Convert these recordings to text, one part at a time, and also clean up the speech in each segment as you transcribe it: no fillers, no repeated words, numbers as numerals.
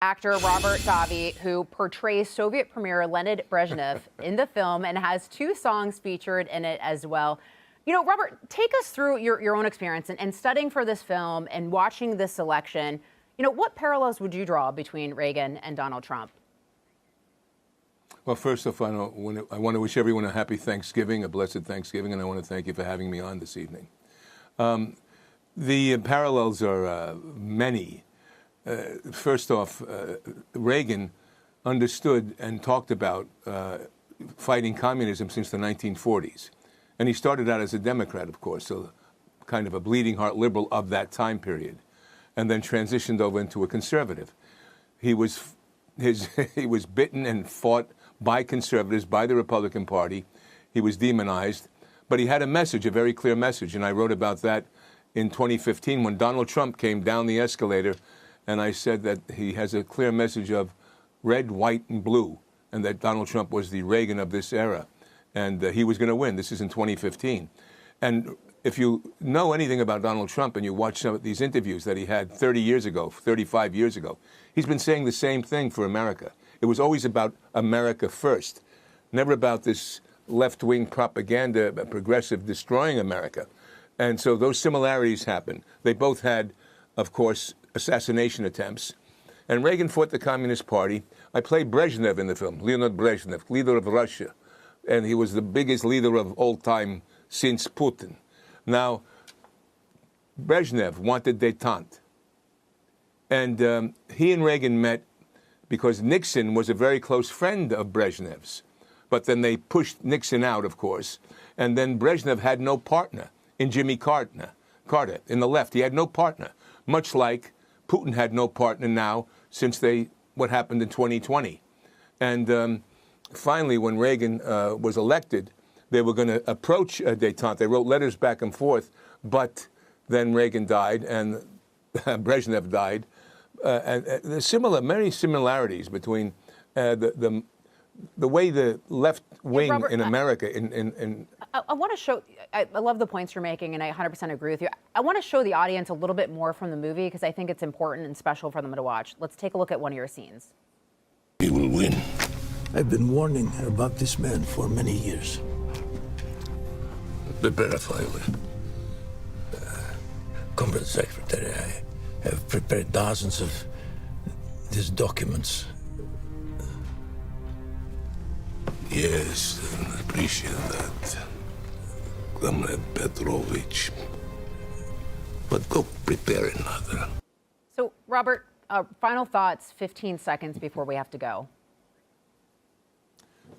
Actor Robert Davi, who portrays Soviet Premier Leonid Brezhnev in the film and has 2 songs featured in it as well. You know, Robert, take us through your own experience and studying for this film and watching this selection. You know, what parallels would you draw between Reagan and Donald Trump? Well, first off, I want to wish everyone a happy Thanksgiving, a blessed Thanksgiving, and I want to thank you for having me on this evening. The parallels are many. First off, Reagan understood and talked about fighting communism since the 1940s. And he started out as a Democrat, of course, so kind of a bleeding heart liberal of that time period, and then transitioned over into a conservative. He was bitten and fought by conservatives, by the Republican Party. He was demonized, but he had a message, a very clear message, and I wrote about that in 2015 when Donald Trump came down the escalator. And I said that he has a clear message of red, white, and blue, and that Donald Trump was the Reagan of this era. And he was going to win. This is in 2015. And if you know anything about Donald Trump and you watch some of these interviews that he had 30 years ago, 35 years ago, he's been saying the same thing for America. It was always about America first, never about this left-wing propaganda, progressive destroying America. And so those similarities happen. They both had, of course, assassination attempts. And Reagan fought the Communist Party. I played Brezhnev in the film, Leonid Brezhnev, leader of Russia. And he was the biggest leader of all time since Putin. Now, Brezhnev wanted détente. And he and Reagan met because Nixon was a very close friend of Brezhnev's. But then they pushed Nixon out, of course. And then Brezhnev had no partner in Jimmy Carter, in the left. He had no partner, much like Putin had no partner now since what happened in 2020. And finally, when Reagan was elected, they were going to approach détente. They wrote letters back and forth, but then Reagan died and Brezhnev died. And there's many similarities between the way the left wing in America I want to show, I love the points you're making, and I 100% agree with you. I want to show the audience a little bit more from the movie because I think it's important and special for them to watch. Let's take a look at one of your scenes. He will win. I've been warning about this man for many years. Prepare file. Comrade Secretary, I have prepared dozens of these documents. Yes, I appreciate that, Comrade Petrovich. But go prepare another. So, Robert, final thoughts, 15 seconds before we have to go.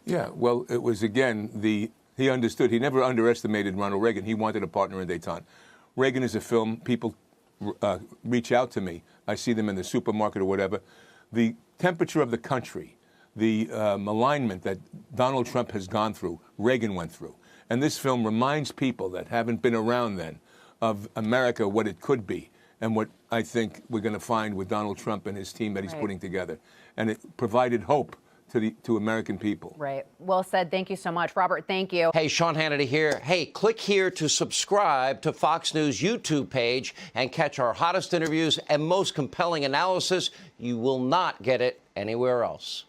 Yeah, well, it was, again, he understood. He never underestimated Ronald Reagan. He wanted a partner in détente. Reagan is a film. People reach out to me. I see them in the supermarket or whatever. The temperature of the country, the malignment that Donald Trump has gone through, Reagan went through. And this film reminds people that haven't been around then of America, what it could be, and what I think we're going to find with Donald Trump and his team that he's putting together. And it provided hope to American people. Right. Well said. Thank you so much. Robert, thank you. Hey, Sean Hannity here. Hey, click here to subscribe to Fox News YouTube page and catch our hottest interviews and most compelling analysis. You will not get it anywhere else.